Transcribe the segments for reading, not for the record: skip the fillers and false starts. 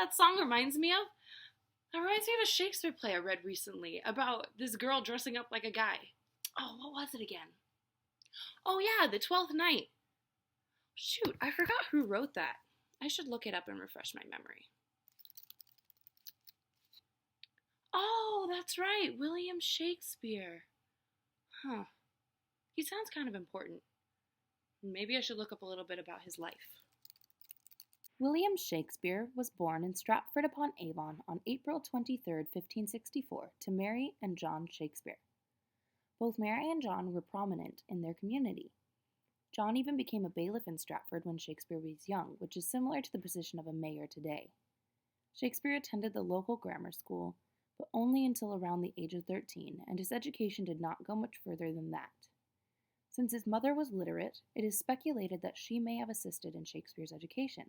that song reminds me of? It reminds me of a Shakespeare play I read recently about this girl dressing up like a guy. Oh, what was it again? Oh yeah, the Twelfth Night. Shoot, I forgot who wrote that. I should look it up and refresh my memory. Oh, that's right, William Shakespeare. Huh. He sounds kind of important. Maybe I should look up a little bit about his life. William Shakespeare was born in Stratford-upon-Avon on April 23, 1564, to Mary and John Shakespeare. Both Mary and John were prominent in their community. John even became a bailiff in Stratford when Shakespeare was young, which is similar to the position of a mayor today. Shakespeare attended the local grammar school, but only until around the age of 13, and his education did not go much further than that. Since his mother was literate, it is speculated that she may have assisted in Shakespeare's education.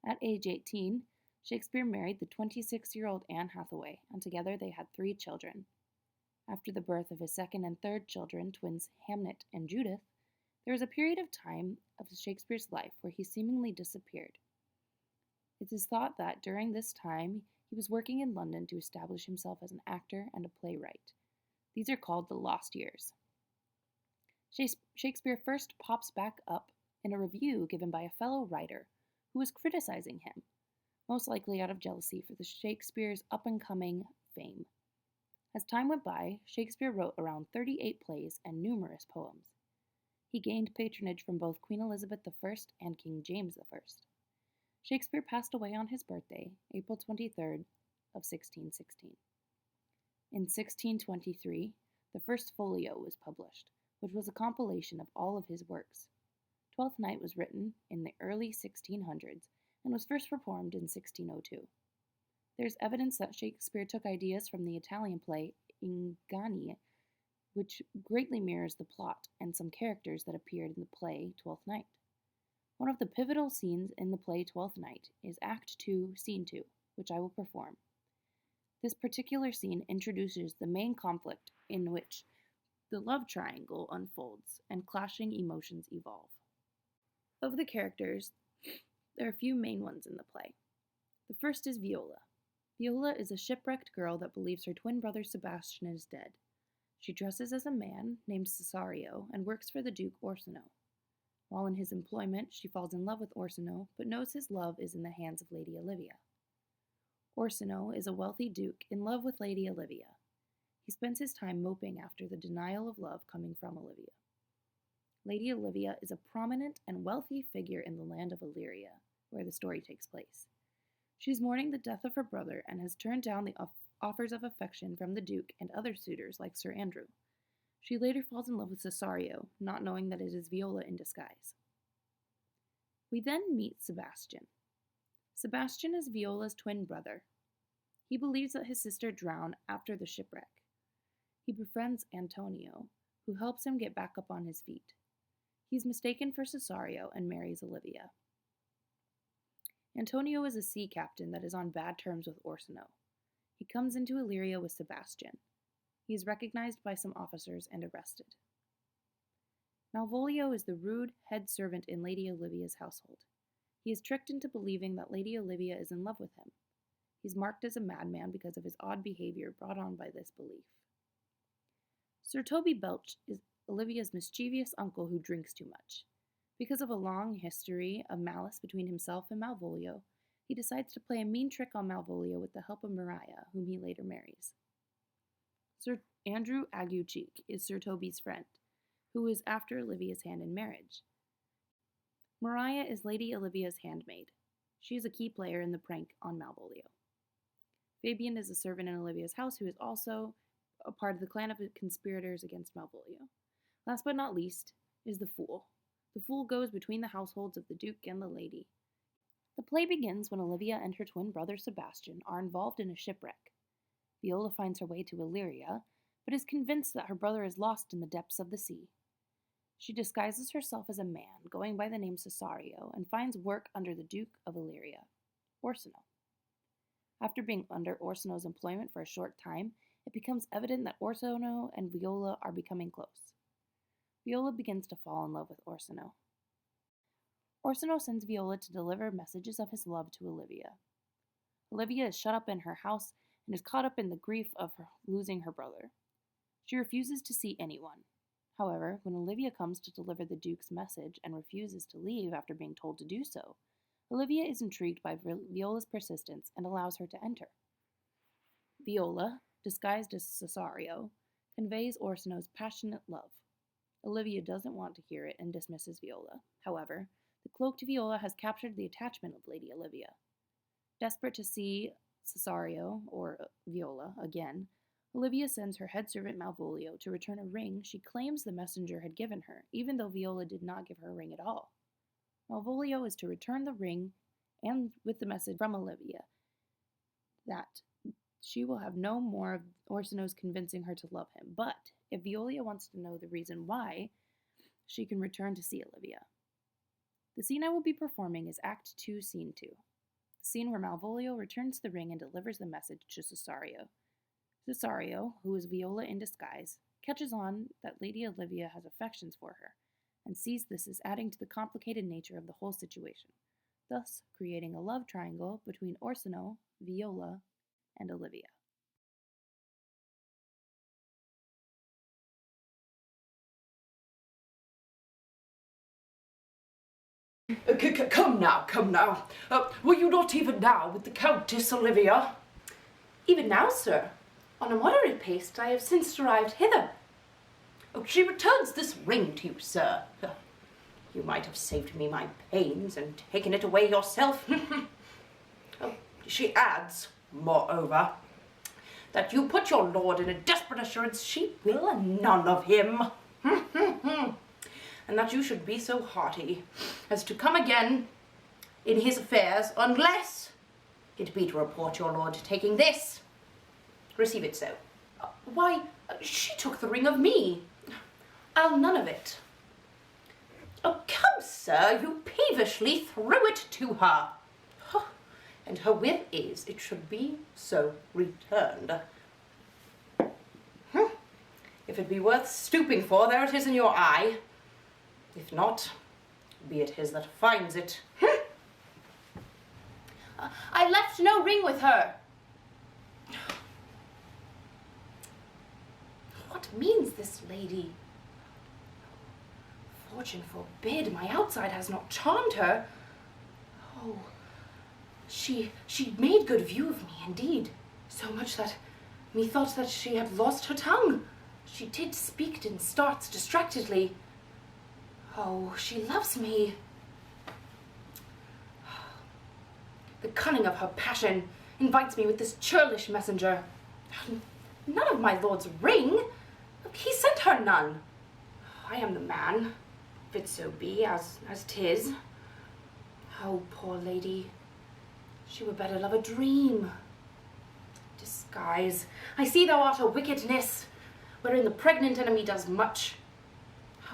At age 18, Shakespeare married the 26-year-old Anne Hathaway, and together they had 3 children. After the birth of his second and third children, twins Hamnet and Judith, there was a period of time of Shakespeare's life where he seemingly disappeared. It is thought that during this time he was working in London to establish himself as an actor and a playwright. These are called the lost years. Shakespeare first pops back up in a review given by a fellow writer who was criticizing him, most likely out of jealousy for the Shakespeare's up-and-coming fame. As time went by, Shakespeare wrote around 38 plays and numerous poems. He gained patronage from both Queen Elizabeth I and King James I. Shakespeare passed away on his birthday, April 23rd of 1616. In 1623, the first folio was published, which was a compilation of all of his works. Twelfth Night was written in the early 1600s and was first performed in 1602. There's evidence that Shakespeare took ideas from the Italian play Inganni, which greatly mirrors the plot and some characters that appeared in the play Twelfth Night. One of the pivotal scenes in the play Twelfth Night is Act 2, Scene 2, which I will perform. This particular scene introduces the main conflict in which the love triangle unfolds and clashing emotions evolve. Of the characters, there are a few main ones in the play. The first is Viola. Viola is a shipwrecked girl that believes her twin brother Sebastian is dead. She dresses as a man named Cesario and works for the Duke Orsino. While in his employment, she falls in love with Orsino, but knows his love is in the hands of Lady Olivia. Orsino is a wealthy duke in love with Lady Olivia. He spends his time moping after the denial of love coming from Olivia. Lady Olivia is a prominent and wealthy figure in the land of Illyria, where the story takes place. She's mourning the death of her brother and has turned down the offers of affection from the Duke and other suitors like Sir Andrew. She later falls in love with Cesario, not knowing that it is Viola in disguise. We then meet Sebastian. Sebastian is Viola's twin brother. He believes that his sister drowned after the shipwreck. He befriends Antonio, who helps him get back up on his feet. He's mistaken for Cesario and marries Olivia. Antonio is a sea captain that is on bad terms with Orsino. He comes into Illyria with Sebastian. He is recognized by some officers and arrested. Malvolio is the rude head servant in Lady Olivia's household. He is tricked into believing that Lady Olivia is in love with him. He's marked as a madman because of his odd behavior brought on by this belief. Sir Toby Belch is Olivia's mischievous uncle who drinks too much. Because of a long history of malice between himself and Malvolio, he decides to play a mean trick on Malvolio with the help of Maria, whom he later marries. Sir Andrew Aguecheek is Sir Toby's friend, who is after Olivia's hand in marriage. Maria is Lady Olivia's handmaid. She is a key player in the prank on Malvolio. Fabian is a servant in Olivia's house who is also a part of the clan of conspirators against Malvolio. Last but not least is the Fool. The Fool goes between the households of the Duke and the Lady. The play begins when Olivia and her twin brother Sebastian are involved in a shipwreck. Viola finds her way to Illyria, but is convinced that her brother is lost in the depths of the sea. She disguises herself as a man, going by the name Cesario, and finds work under the Duke of Illyria, Orsino. After being under Orsino's employment for a short time, it becomes evident that Orsino and Viola are becoming close. Viola begins to fall in love with Orsino. Orsino sends Viola to deliver messages of his love to Olivia. Olivia is shut up in her house and is caught up in the grief of losing her brother. She refuses to see anyone. However, when Olivia comes to deliver the Duke's message and refuses to leave after being told to do so, Olivia is intrigued by Viola's persistence and allows her to enter. Viola, disguised as Cesario, conveys Orsino's passionate love. Olivia doesn't want to hear it and dismisses Viola. However, the cloaked Viola has captured the attachment of Lady Olivia. Desperate to see Cesario, or Viola, again, Olivia sends her head servant Malvolio to return a ring she claims the messenger had given her, even though Viola did not give her a ring at all. Malvolio is to return the ring and with the message from Olivia that she will have no more of Orsino's convincing her to love him, but if Viola wants to know the reason why, she can return to see Olivia. The scene I will be performing is Act 2, Scene 2. The scene where Malvolio returns the ring and delivers the message to Cesario. Cesario, who is Viola in disguise, catches on that Lady Olivia has affections for her, and sees this as adding to the complicated nature of the whole situation, thus creating a love triangle between Orsino, Viola, and Olivia. Come now, come now. Were you not even now with the Countess Olivia? Even now, sir. On a moderate pace, I have since arrived hither. Oh, she returns this ring to you, sir. You might have saved me my pains and taken it away yourself. She adds, moreover, that you put your lord in a desperate assurance she will none of him. And that you should be so hearty as to come again in his affairs, unless it be to report your lord taking this. Receive it so. Why, she took the ring of me. I'll none of it. Oh, come, sir, you peevishly threw it to her. And her will is it should be so returned. If it be worth stooping for, there it is in your eye. If not, be it his that finds it. I left no ring with her. What means this lady? Fortune forbid, my outside has not charmed her. Oh, she made good view of me, indeed, so much that methought that she had lost her tongue. She did speak in starts distractedly. Oh, she loves me. The cunning of her passion invites me with this churlish messenger. None of my lord's ring. He sent her none. I am the man, if it so be, as 'tis. Oh, poor lady, she were better love a dream. Disguise, I see thou art a wickedness, wherein the pregnant enemy does much.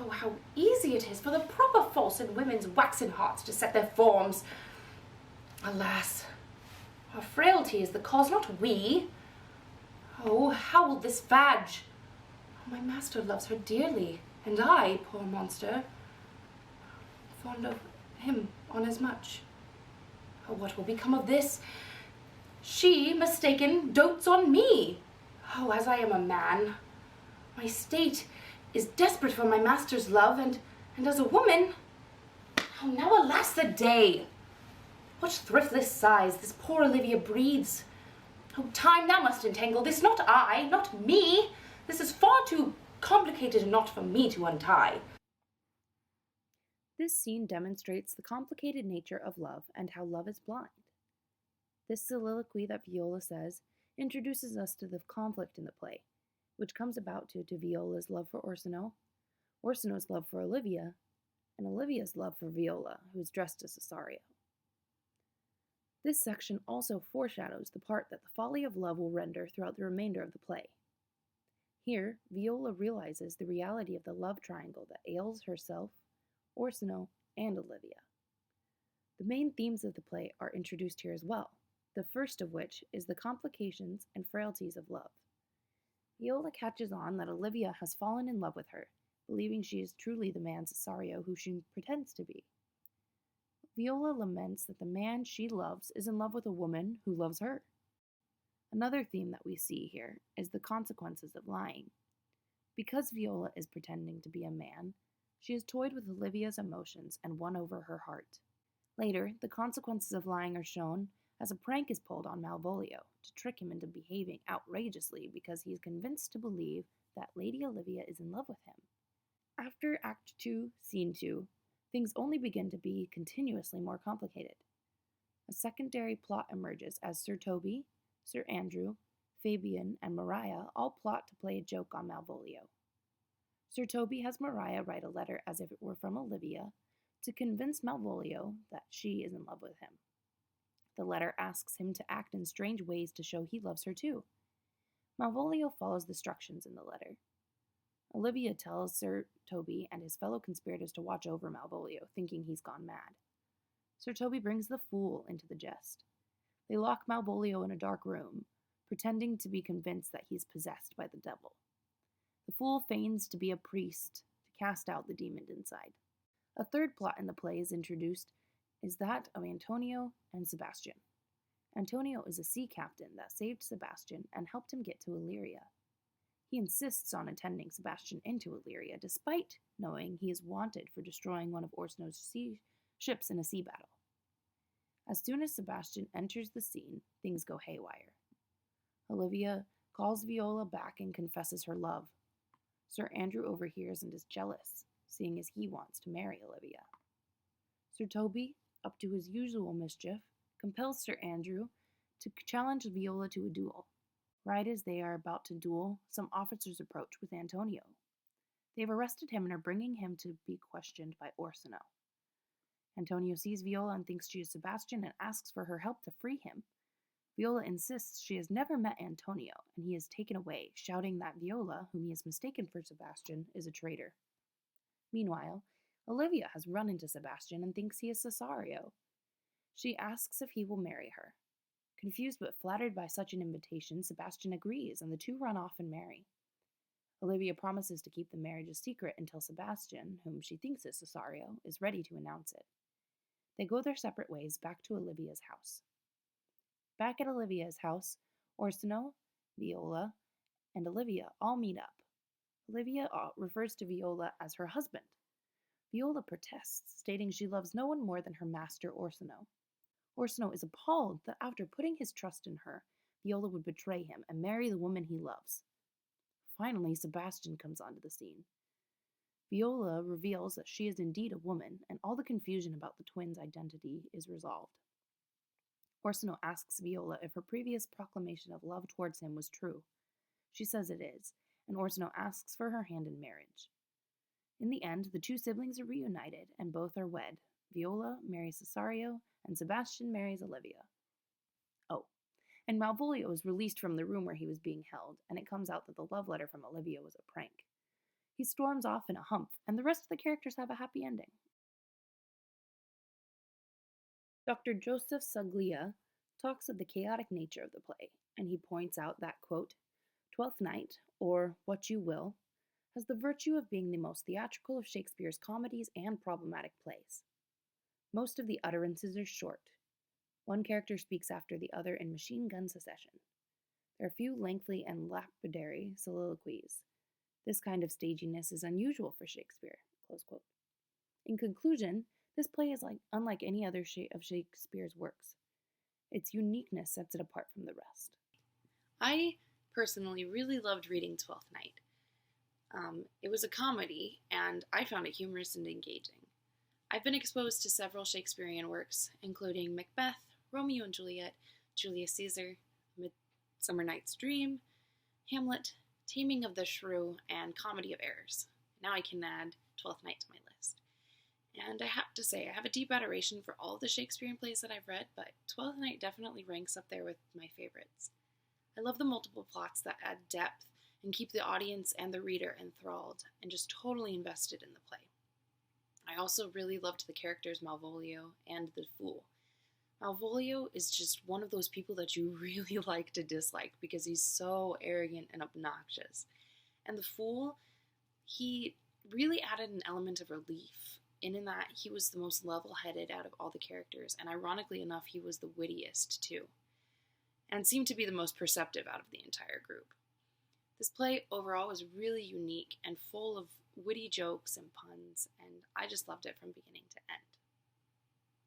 Oh, how easy it is for the proper false in women's waxen hearts to set their forms. Alas, our frailty is the cause, not we. Oh, how will this fadge? Oh, my master loves her dearly, and I, poor monster, fond of him on as much. Oh, what will become of this? She, mistaken, dotes on me. Oh, as I am a man, my state is desperate for my master's love, and as a woman, oh, now alas the day! What thriftless sighs this poor Olivia breathes. Oh, time, thou must entangle this, not I, not me. This is far too complicated and not for me to untie. This scene demonstrates the complicated nature of love and how love is blind. This soliloquy that Viola says introduces us to the conflict in the play, which comes about due to Viola's love for Orsino, Orsino's love for Olivia, and Olivia's love for Viola, who is dressed as Cesario. This section also foreshadows the part that the folly of love will render throughout the remainder of the play. Here, Viola realizes the reality of the love triangle that ails herself, Orsino, and Olivia. The main themes of the play are introduced here as well, the first of which is the complications and frailties of love. Viola catches on that Olivia has fallen in love with her, believing she is truly the man Cesario who she pretends to be. Viola laments that the man she loves is in love with a woman who loves her. Another theme that we see here is the consequences of lying. Because Viola is pretending to be a man, she has toyed with Olivia's emotions and won over her heart. Later, the consequences of lying are shown as a prank is pulled on Malvolio to trick him into behaving outrageously because he is convinced to believe that Lady Olivia is in love with him. After Act 2, Scene 2, things only begin to be continuously more complicated. A secondary plot emerges as Sir Toby, Sir Andrew, Fabian, and Maria all plot to play a joke on Malvolio. Sir Toby has Maria write a letter as if it were from Olivia to convince Malvolio that she is in love with him. The letter asks him to act in strange ways to show he loves her too. Malvolio follows the instructions in the letter. Olivia tells Sir Toby and his fellow conspirators to watch over Malvolio, thinking he's gone mad. Sir Toby brings the fool into the jest. They lock Malvolio in a dark room, pretending to be convinced that he's possessed by the devil. The fool feigns to be a priest to cast out the demon inside. A third plot in the play is introduced is that of Antonio and Sebastian. Antonio is a sea captain that saved Sebastian and helped him get to Illyria. He insists on attending Sebastian into Illyria, despite knowing he is wanted for destroying one of Orsino's ships in a sea battle. As soon as Sebastian enters the scene, things go haywire. Olivia calls Viola back and confesses her love. Sir Andrew overhears and is jealous, seeing as he wants to marry Olivia. Sir Toby, up to his usual mischief, compels Sir Andrew to challenge Viola to a duel. Right as they are about to duel, some officers approach with Antonio. They have arrested him and are bringing him to be questioned by Orsino. Antonio sees Viola and thinks she is Sebastian and asks for her help to free him. Viola insists she has never met Antonio, and he is taken away, shouting that Viola, whom he has mistaken for Sebastian, is a traitor. Meanwhile, Olivia has run into Sebastian and thinks he is Cesario. She asks if he will marry her. Confused but flattered by such an invitation, Sebastian agrees, and the two run off and marry. Olivia promises to keep the marriage a secret until Sebastian, whom she thinks is Cesario, is ready to announce it. They go their separate ways back to Olivia's house. Back at Olivia's house, Orsino, Viola, and Olivia all meet up. Olivia refers to Viola as her husband. Viola protests, stating she loves no one more than her master Orsino. Orsino is appalled that after putting his trust in her, Viola would betray him and marry the woman he loves. Finally, Sebastian comes onto the scene. Viola reveals that she is indeed a woman, and all the confusion about the twins' identity is resolved. Orsino asks Viola if her previous proclamation of love towards him was true. She says it is, and Orsino asks for her hand in marriage. In the end, the two siblings are reunited, and both are wed. Viola marries Cesario, and Sebastian marries Olivia. Oh, and Malvolio is released from the room where he was being held, and it comes out that the love letter from Olivia was a prank. He storms off in a humph, and the rest of the characters have a happy ending. Dr. Joseph Saglia talks of the chaotic nature of the play, and he points out that, quote, Twelfth Night, or What You Will, has the virtue of being the most theatrical of Shakespeare's comedies and problematic plays. Most of the utterances are short. One character speaks after the other in machine gun succession. There are few lengthy and lapidary soliloquies. This kind of staginess is unusual for Shakespeare, close quote. In conclusion, this play is unlike any other of Shakespeare's works. Its uniqueness sets it apart from the rest. I personally really loved reading Twelfth Night. It was a comedy, and I found it humorous and engaging. I've been exposed to several Shakespearean works, including Macbeth, Romeo and Juliet, Julius Caesar, Midsummer Night's Dream, Hamlet, Taming of the Shrew, and Comedy of Errors. Now I can add Twelfth Night to my list. And I have to say, I have a deep adoration for all the Shakespearean plays that I've read, but Twelfth Night definitely ranks up there with my favorites. I love the multiple plots that add depth and keep the audience and the reader enthralled and just totally invested in the play. I also really loved the characters Malvolio and the Fool. Malvolio is just one of those people that you really like to dislike because he's so arrogant and obnoxious. And the Fool, he really added an element of relief and in that he was the most level-headed out of all the characters, and ironically enough, he was the wittiest too, and seemed to be the most perceptive out of the entire group. This play overall was really unique and full of witty jokes and puns, and I just loved it from beginning